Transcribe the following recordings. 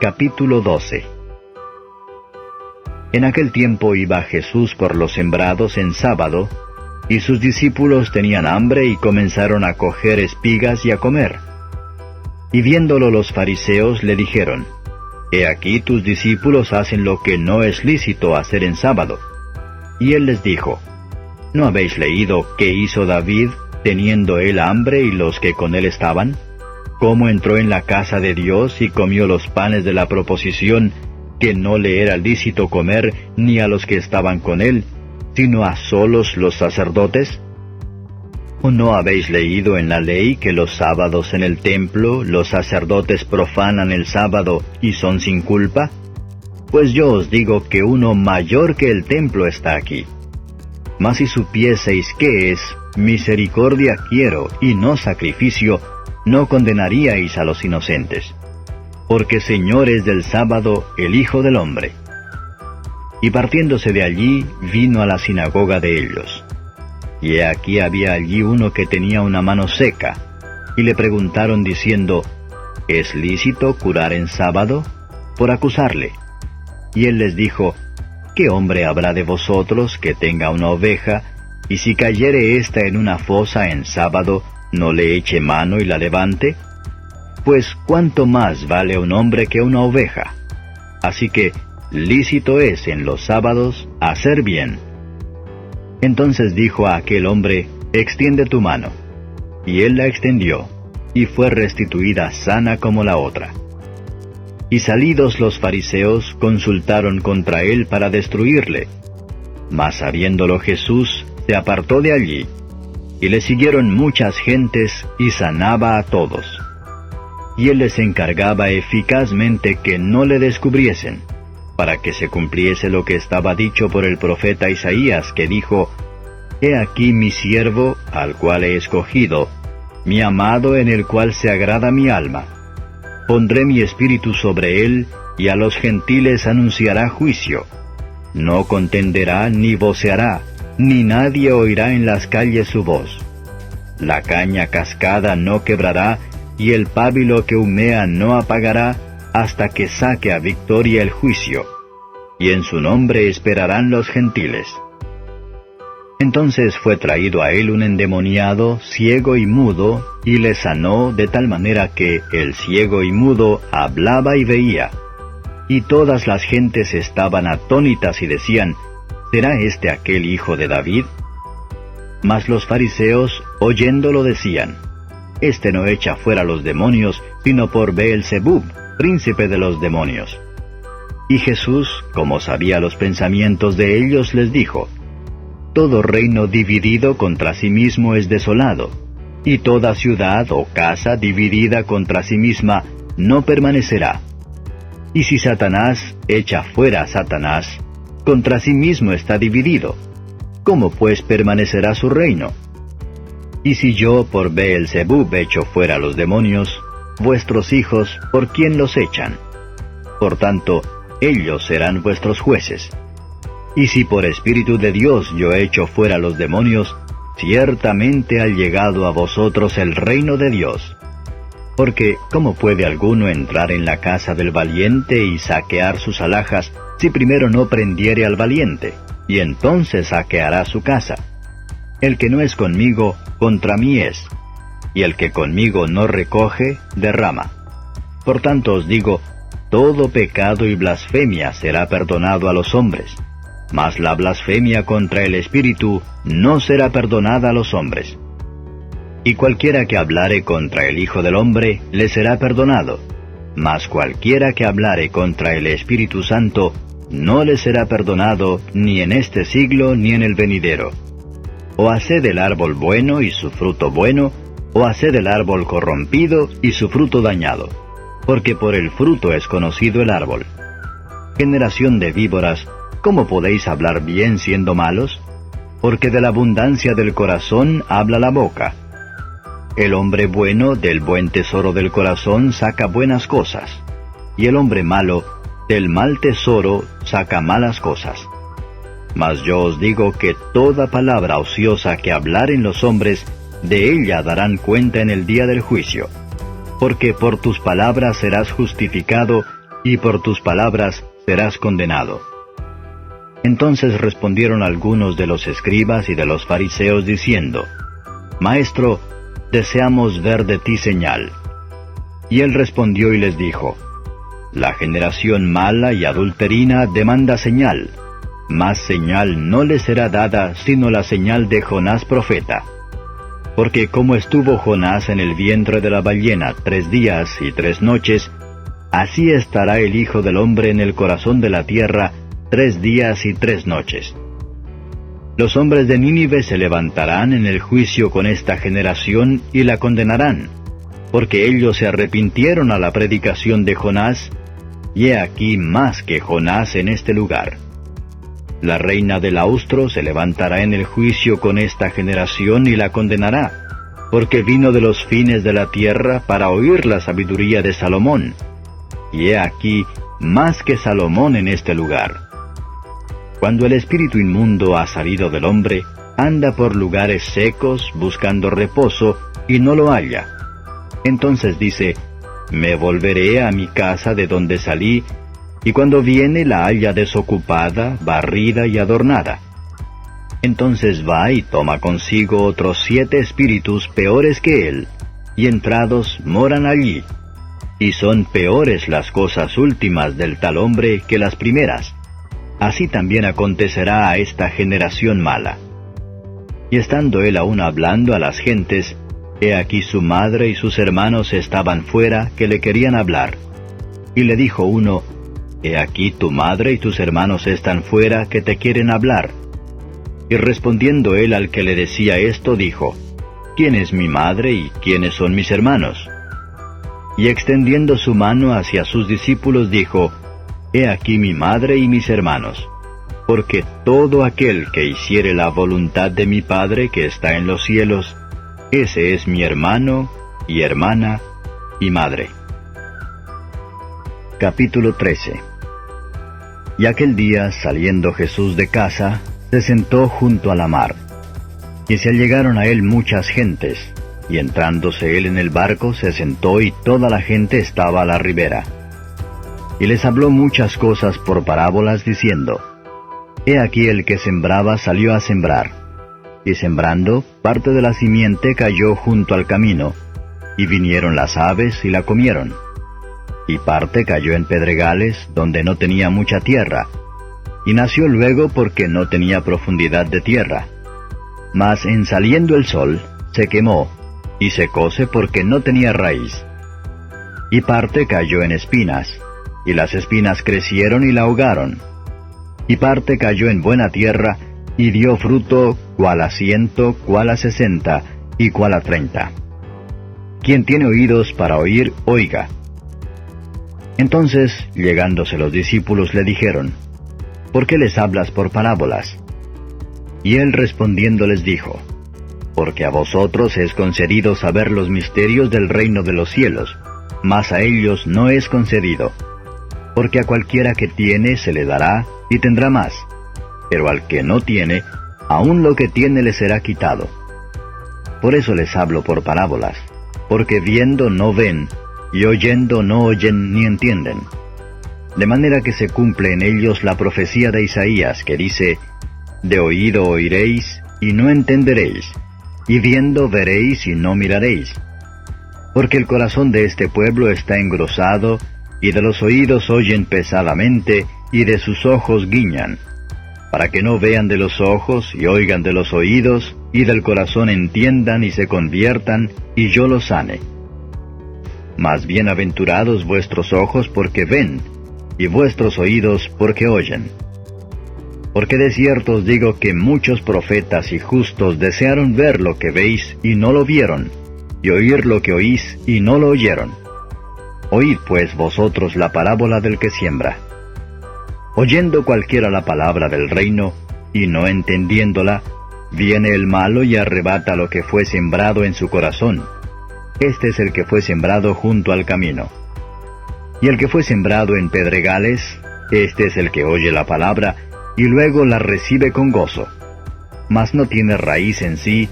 Capítulo 12. En aquel tiempo iba Jesús por los sembrados en sábado, y sus discípulos tenían hambre y comenzaron a coger espigas y a comer. Y viéndolo los fariseos le dijeron: He aquí tus discípulos hacen lo que no es lícito hacer en sábado. Y él les dijo: ¿No habéis leído qué hizo David, teniendo él hambre y los que con él estaban? ¿Cómo entró en la casa de Dios y comió los panes de la proposición, que no le era lícito comer ni a los que estaban con él, sino a solos los sacerdotes? ¿O no habéis leído en la ley que los sábados en el templo los sacerdotes profanan el sábado y son sin culpa? Pues yo os digo que uno mayor que el templo está aquí. Mas si supieseis qué es misericordia quiero y no sacrificio, no condenaríais a los inocentes. Porque Señor es del sábado el Hijo del Hombre. Y partiéndose de allí, vino a la sinagoga de ellos. Y he aquí había allí uno que tenía una mano seca, y le preguntaron diciendo: ¿Es lícito curar en sábado? Por acusarle. Y él les dijo: ¿Qué hombre habrá de vosotros que tenga una oveja, y si cayere ésta en una fosa en sábado, no le eche mano y la levante? Pues ¿cuánto más vale un hombre que una oveja? Así que lícito es en los sábados hacer bien. Entonces dijo a aquel hombre: Extiende tu mano. Y él la extendió, y fue restituida sana como la otra. Y salidos los fariseos, consultaron contra él para destruirle. Mas sabiéndolo Jesús, se apartó de allí, y le siguieron muchas gentes, y sanaba a todos. Y él les encargaba eficazmente que no le descubriesen, para que se cumpliese lo que estaba dicho por el profeta Isaías, que dijo: He aquí mi siervo, al cual he escogido, mi amado en el cual se agrada mi alma. Pondré mi espíritu sobre él, y a los gentiles anunciará juicio. No contenderá ni voceará, ni nadie oirá en las calles su voz. La caña cascada no quebrará, y el pábilo que humea no apagará, hasta que saque a victoria el juicio. Y en su nombre esperarán los gentiles. Entonces fue traído a él un endemoniado, ciego y mudo, y le sanó de tal manera que el ciego y mudo hablaba y veía. Y todas las gentes estaban atónitas y decían: ¿Será este aquel hijo de David? Mas los fariseos, oyéndolo, decían: Este no echa fuera los demonios, sino por Beelzebub, príncipe de los demonios. Y Jesús, como sabía los pensamientos de ellos, les dijo: Todo reino dividido contra sí mismo es desolado, y toda ciudad o casa dividida contra sí misma no permanecerá. Y si Satanás echa fuera a Satanás, contra sí mismo está dividido. ¿Cómo pues permanecerá su reino? Y si yo por Beelzebub echo fuera los demonios, vuestros hijos, ¿por quién los echan? Por tanto, ellos serán vuestros jueces. Y si por Espíritu de Dios yo echo fuera los demonios, ciertamente ha llegado a vosotros el reino de Dios. Porque, ¿cómo puede alguno entrar en la casa del valiente y saquear sus alhajas, si primero no prendiere al valiente, y entonces saqueará su casa? El que no es conmigo, contra mí es, y el que conmigo no recoge, derrama. Por tanto os digo, todo pecado y blasfemia será perdonado a los hombres, mas la blasfemia contra el Espíritu no será perdonada a los hombres. Y cualquiera que hablare contra el Hijo del Hombre, le será perdonado, mas cualquiera que hablare contra el Espíritu Santo, no le será perdonado ni en este siglo ni en el venidero. O haced el árbol bueno y su fruto bueno, o haced el árbol corrompido y su fruto dañado, porque por el fruto es conocido el árbol. Generación de víboras, ¿cómo podéis hablar bien siendo malos? Porque de la abundancia del corazón habla la boca. El hombre bueno del buen tesoro del corazón saca buenas cosas, y el hombre malo del mal tesoro saca malas cosas. Mas yo os digo que toda palabra ociosa que hablaren los hombres, de ella darán cuenta en el día del juicio. Porque por tus palabras serás justificado, y por tus palabras serás condenado. Entonces respondieron algunos de los escribas y de los fariseos diciendo, Maestro, deseamos ver de ti señal. Y él respondió y les dijo, La generación mala y adulterina demanda señal, mas señal no le será dada sino la señal de Jonás profeta. Porque como estuvo Jonás en el vientre de la ballena 3 días y 3 noches, así estará el Hijo del Hombre en el corazón de la tierra 3 días y 3 noches. Los hombres de Nínive se levantarán en el juicio con esta generación y la condenarán, porque ellos se arrepintieron a la predicación de Jonás, y he aquí más que Jonás en este lugar. La reina del austro se levantará en el juicio con esta generación y la condenará, porque vino de los fines de la tierra para oír la sabiduría de Salomón, y he aquí más que Salomón en este lugar. Cuando el espíritu inmundo ha salido del hombre, anda por lugares secos buscando reposo, y no lo halla. Entonces dice, Me volveré a mi casa de donde salí, y cuando viene la halla desocupada, barrida y adornada. Entonces va y toma consigo otros 7 espíritus peores que él, y entrados moran allí. Y son peores las cosas últimas del tal hombre que las primeras. Así también acontecerá a esta generación mala. Y estando él aún hablando a las gentes, he aquí su madre y sus hermanos estaban fuera, que le querían hablar. Y le dijo uno, He aquí tu madre y tus hermanos están fuera, que te quieren hablar. Y respondiendo él al que le decía esto, dijo, ¿Quién es mi madre y quiénes son mis hermanos? Y extendiendo su mano hacia sus discípulos, dijo, He aquí mi madre y mis hermanos. Porque todo aquel que hiciere la voluntad de mi Padre que está en los cielos, ese es mi hermano, y hermana, y madre. Capítulo 13. Y aquel día, saliendo Jesús de casa, se sentó junto a la mar. Y se allegaron a él muchas gentes, y entrándose él en el barco, se sentó y toda la gente estaba a la ribera. Y les habló muchas cosas por parábolas, diciendo, He aquí el que sembraba salió a sembrar. Y sembrando, parte de la simiente cayó junto al camino, y vinieron las aves y la comieron. Y parte cayó en pedregales, donde no tenía mucha tierra, y nació luego porque no tenía profundidad de tierra. Mas en saliendo el sol, se quemó, y secóse porque no tenía raíz. Y parte cayó en espinas, y las espinas crecieron y la ahogaron. Y parte cayó en buena tierra, y dio fruto, cuál a 100, cuál a 60, y cuál a 30. Quien tiene oídos para oír, oiga. Entonces, llegándose los discípulos, le dijeron, ¿Por qué les hablas por parábolas? Y él respondiendo les dijo, Porque a vosotros es concedido saber los misterios del reino de los cielos, mas a ellos no es concedido. Porque a cualquiera que tiene se le dará, y tendrá más, pero al que no tiene, aun lo que tiene le será quitado. Por eso les hablo por parábolas, porque viendo no ven, y oyendo no oyen ni entienden. De manera que se cumple en ellos la profecía de Isaías, que dice, De oído oiréis, y no entenderéis, y viendo veréis, y no miraréis. Porque el corazón de este pueblo está engrosado, y de los oídos oyen pesadamente, y de sus ojos guiñan, para que no vean de los ojos, y oigan de los oídos, y del corazón entiendan y se conviertan, y yo los sane. Mas bienaventurados vuestros ojos porque ven, y vuestros oídos porque oyen. Porque de cierto os digo que muchos profetas y justos desearon ver lo que veis y no lo vieron, y oír lo que oís y no lo oyeron. Oíd pues vosotros la parábola del que siembra. Oyendo cualquiera la palabra del reino, y no entendiéndola, viene el malo y arrebata lo que fue sembrado en su corazón. Este es el que fue sembrado junto al camino. Y el que fue sembrado en pedregales, este es el que oye la palabra, y luego la recibe con gozo. Mas no tiene raíz en sí,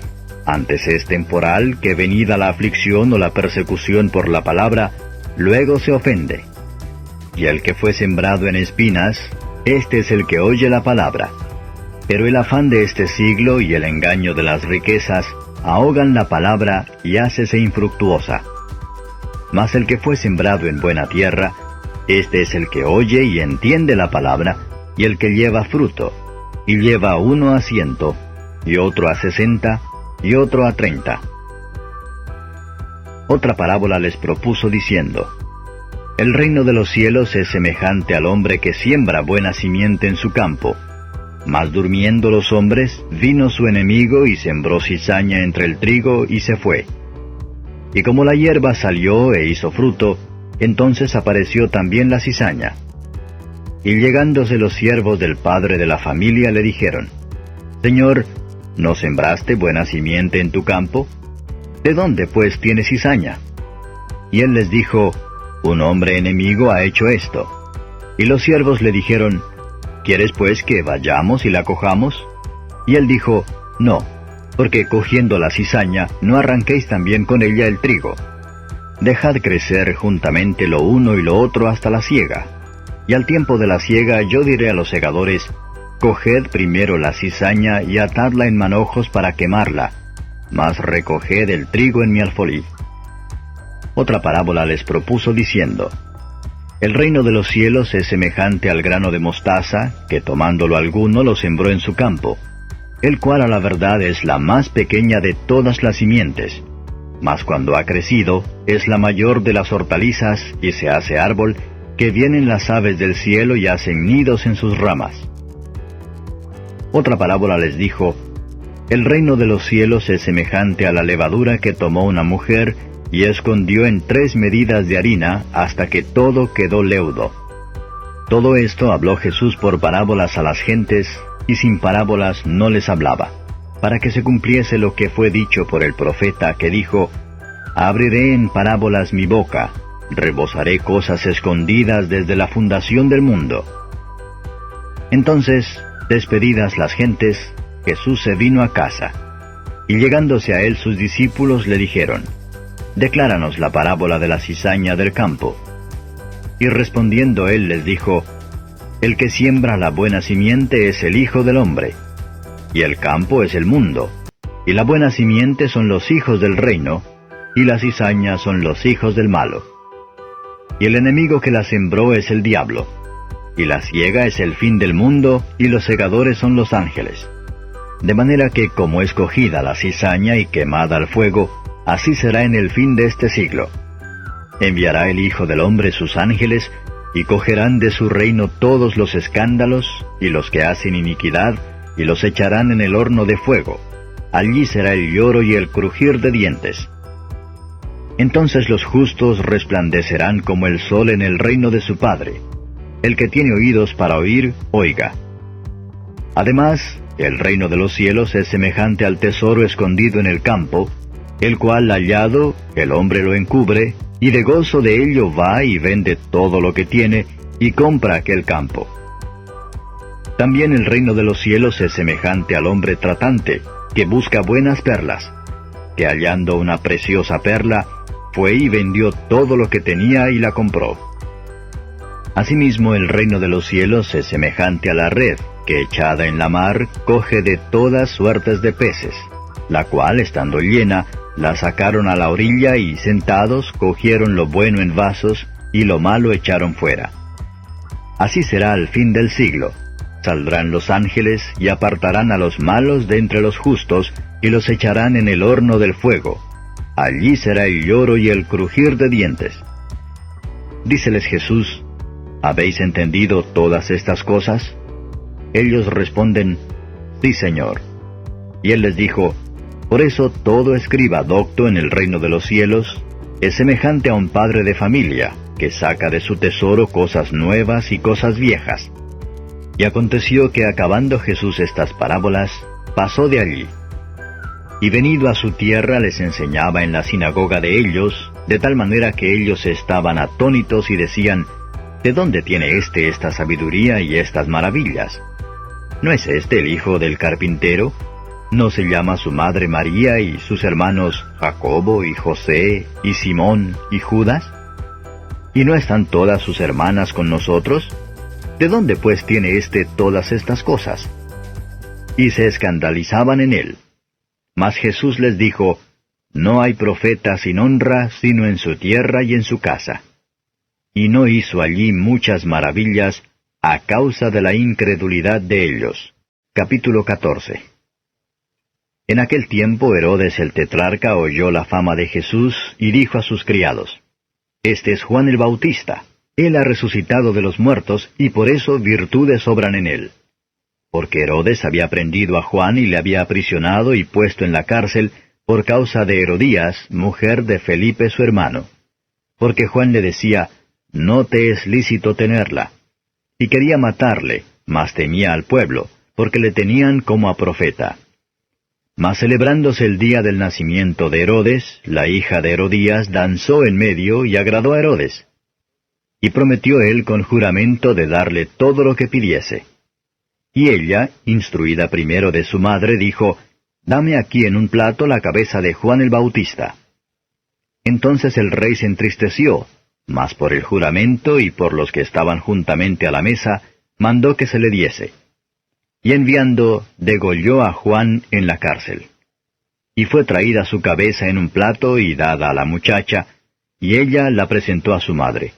antes es temporal, que venida la aflicción o la persecución por la palabra, luego se ofende. y el que fue sembrado en espinas, este es el que oye la palabra. Pero el afán de este siglo y el engaño de las riquezas ahogan la palabra y hácese infructuosa. Mas el que fue sembrado en buena tierra, este es el que oye y entiende la palabra, y el que lleva fruto, y lleva uno a 100, y otro a 60, y otro a 30. Otra parábola les propuso diciendo: El reino de los cielos es semejante al hombre que siembra buena simiente en su campo. Mas durmiendo los hombres, vino su enemigo y sembró cizaña entre el trigo y se fue. Y como la hierba salió e hizo fruto, entonces apareció también la cizaña. Y llegándose los siervos del padre de la familia le dijeron: Señor, ¿no sembraste buena simiente en tu campo? ¿De dónde pues tiene cizaña? Y él les dijo: Un hombre enemigo ha hecho esto. Y los siervos le dijeron: ¿Quieres pues que vayamos y la cojamos? Y él dijo: No, porque cogiendo la cizaña, no arranquéis también con ella el trigo. Dejad crecer juntamente lo uno y lo otro hasta la siega. Y al tiempo de la siega yo diré a los segadores: Coged primero la cizaña y atadla en manojos para quemarla, mas recoged el trigo en mi alfolí. Otra parábola les propuso diciendo: El reino de los cielos es semejante al grano de mostaza, que tomándolo alguno lo sembró en su campo, el cual a la verdad es la más pequeña de todas las simientes, mas cuando ha crecido, es la mayor de las hortalizas y se hace árbol, que vienen las aves del cielo y hacen nidos en sus ramas. Otra parábola les dijo: El reino de los cielos es semejante a la levadura que tomó una mujer y escondió en 3 medidas de harina hasta que todo quedó leudo. Todo esto habló Jesús por parábolas a las gentes, y sin parábolas no les hablaba, para que se cumpliese lo que fue dicho por el profeta, que dijo: Abriré en parábolas mi boca, rebosaré cosas escondidas desde la fundación del mundo. Entonces, despedidas las gentes, Jesús se vino a casa, y llegándose a él sus discípulos le dijeron: Decláranos la parábola de la cizaña del campo. Y respondiendo él les dijo: El que siembra la buena simiente es el Hijo del Hombre, y el campo es el mundo, y la buena simiente son los hijos del reino, y la cizaña son los hijos del malo. Y el enemigo que la sembró es el diablo, y la siega es el fin del mundo, y los segadores son los ángeles. De manera que como es cogida la cizaña y quemada al fuego, así será en el fin de este siglo. Enviará el Hijo del Hombre sus ángeles, y cogerán de su reino todos los escándalos, y los que hacen iniquidad, y los echarán en el horno de fuego. Allí será el lloro y el crujir de dientes. Entonces los justos resplandecerán como el sol en el reino de su Padre. El que tiene oídos para oír, oiga. Además, el reino de los cielos es semejante al tesoro escondido en el campo, el cual hallado, el hombre lo encubre, y de gozo de ello va y vende todo lo que tiene, y compra aquel campo. También el reino de los cielos es semejante al hombre tratante, que busca buenas perlas, que hallando una preciosa perla, fue y vendió todo lo que tenía y la compró. Asimismo el reino de los cielos es semejante a la red, que echada en la mar, coge de todas suertes de peces, la cual, estando llena, la sacaron a la orilla y sentados cogieron lo bueno en vasos y lo malo echaron fuera. Así será al fin del siglo. Saldrán los ángeles y apartarán a los malos de entre los justos y los echarán en el horno del fuego. Allí será el lloro y el crujir de dientes. Díceles Jesús: ¿Habéis entendido todas estas cosas? Ellos responden: Sí, Señor. Y él les dijo: Por eso todo escriba docto en el reino de los cielos es semejante a un padre de familia, que saca de su tesoro cosas nuevas y cosas viejas. Y aconteció que acabando Jesús estas parábolas, pasó de allí. Y venido a su tierra les enseñaba en la sinagoga de ellos, de tal manera que ellos estaban atónitos y decían: ¿De dónde tiene esta sabiduría y estas maravillas? ¿No es este el hijo del carpintero? ¿No se llama su madre María y sus hermanos Jacobo y José y Simón y Judas? ¿Y no están todas sus hermanas con nosotros? ¿De dónde pues tiene éste todas estas cosas? Y se escandalizaban en él. Mas Jesús les dijo, No hay profeta sin honra, sino en su tierra y en su casa. Y no hizo allí muchas maravillas, a causa de la incredulidad de ellos. Capítulo 14. En aquel tiempo Herodes el tetrarca oyó la fama de Jesús, y dijo a sus criados, Este es Juan el Bautista. Él ha resucitado de los muertos, y por eso virtudes obran en él. Porque Herodes había prendido a Juan y le había aprisionado y puesto en la cárcel por causa de Herodías, mujer de Felipe su hermano. Porque Juan le decía, No te es lícito tenerla. Y quería matarle, mas temía al pueblo, porque le tenían como a profeta. Mas celebrándose el día del nacimiento de Herodes, la hija de Herodías danzó en medio y agradó a Herodes. Y prometió él con juramento de darle todo lo que pidiese. Y ella, instruida primero de su madre, dijo, Dame aquí en un plato la cabeza de Juan el Bautista. Entonces el rey se entristeció, mas por el juramento y por los que estaban juntamente a la mesa, mandó que se le diese. Y enviando, degolló a Juan en la cárcel. Y fue traída su cabeza en un plato y dada a la muchacha, y ella la presentó a su madre.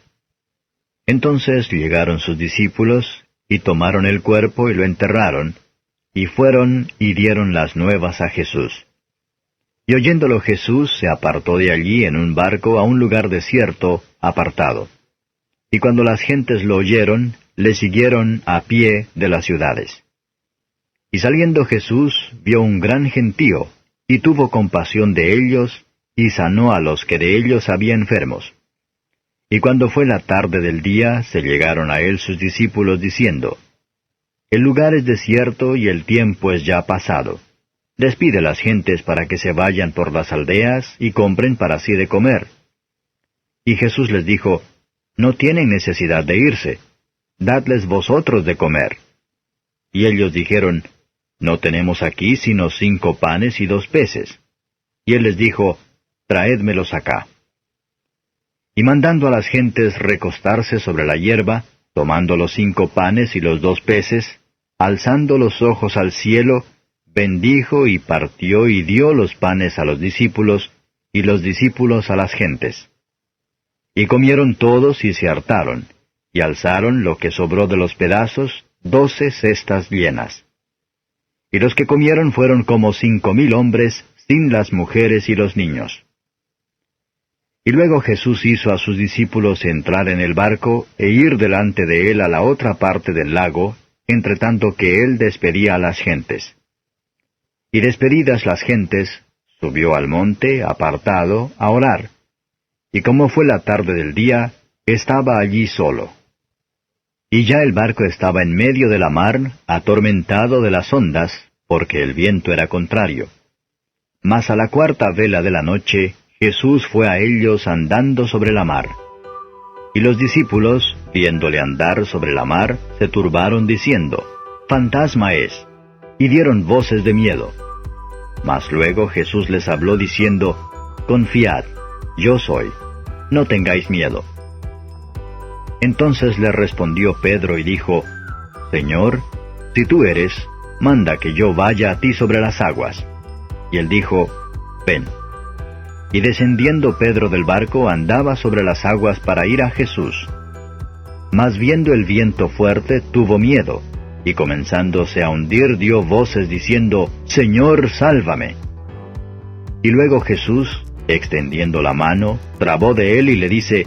Entonces llegaron sus discípulos, y tomaron el cuerpo y lo enterraron, y fueron y dieron las nuevas a Jesús. Y oyéndolo Jesús se apartó de allí en un barco a un lugar desierto, apartado. Y cuando las gentes lo oyeron, le siguieron a pie de las ciudades. Y saliendo Jesús vio un gran gentío, y tuvo compasión de ellos, y sanó a los que de ellos había enfermos. Y cuando fue la tarde del día, se llegaron a él sus discípulos diciendo, El lugar es desierto y el tiempo es ya pasado. Despide las gentes para que se vayan por las aldeas y compren para sí de comer. Y Jesús les dijo, No tienen necesidad de irse, dadles vosotros de comer. Y ellos dijeron, No tenemos aquí sino 5 panes y 2 peces. Y él les dijo, Traédmelos acá. Y mandando a las gentes recostarse sobre la hierba, tomando los 5 panes y los 2 peces, alzando los ojos al cielo, bendijo y partió y dio los panes a los discípulos, y los discípulos a las gentes. Y comieron todos y se hartaron, y alzaron lo que sobró de los pedazos, 12 cestas llenas. Y los que comieron fueron como 5,000 hombres, sin las mujeres y los niños. Y luego Jesús hizo a sus discípulos entrar en el barco e ir delante de él a la otra parte del lago, entre tanto que él despedía a las gentes. Y despedidas las gentes, subió al monte, apartado, a orar. Y como fue la tarde del día, estaba allí solo. Y ya el barco estaba en medio de la mar, atormentado de las ondas, porque el viento era contrario. Mas a la 4ª vela de la noche, Jesús fue a ellos andando sobre la mar. Y los discípulos, viéndole andar sobre la mar, se turbaron diciendo, Fantasma es, y dieron voces de miedo. Mas luego Jesús les habló diciendo, Confiad, yo soy, no tengáis miedo. Entonces le respondió Pedro y dijo, Señor, si tú eres, manda que yo vaya a ti sobre las aguas. Y él dijo, Ven. Y descendiendo Pedro del barco andaba sobre las aguas para ir a Jesús. Mas viendo el viento fuerte, tuvo miedo, y comenzándose a hundir dio voces diciendo, Señor, sálvame. Y luego Jesús, extendiendo la mano, trabó de él y le dice,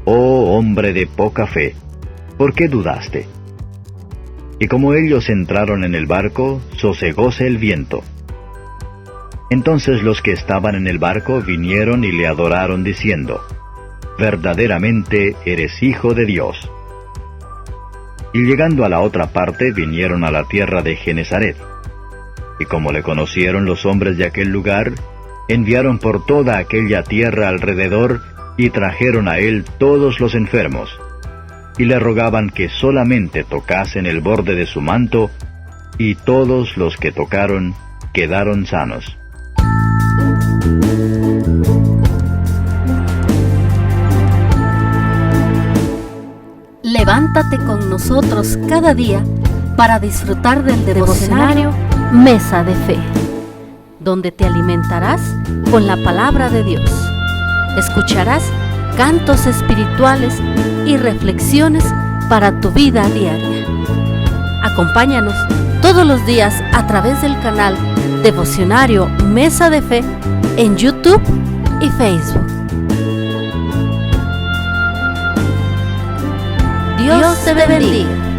Oh hombre de poca fe, ¿por qué dudaste? Y como ellos entraron en el barco, sosegóse el viento. Entonces los que estaban en el barco vinieron y le adoraron diciendo, Verdaderamente eres Hijo de Dios. Y llegando a la otra parte vinieron a la tierra de Genezaret. Y como le conocieron los hombres de aquel lugar, enviaron por toda aquella tierra alrededor y trajeron a él todos los enfermos, y le rogaban que solamente tocasen el borde de su manto, y todos los que tocaron quedaron sanos. Conéctate con nosotros cada día para disfrutar del devocionario Mesa de Fe, donde te alimentarás con la palabra de Dios. Escucharás cantos espirituales y reflexiones para tu vida diaria. Acompáñanos todos los días a través del canal Devocionario Mesa de Fe en YouTube y Facebook. Dios te bendiga.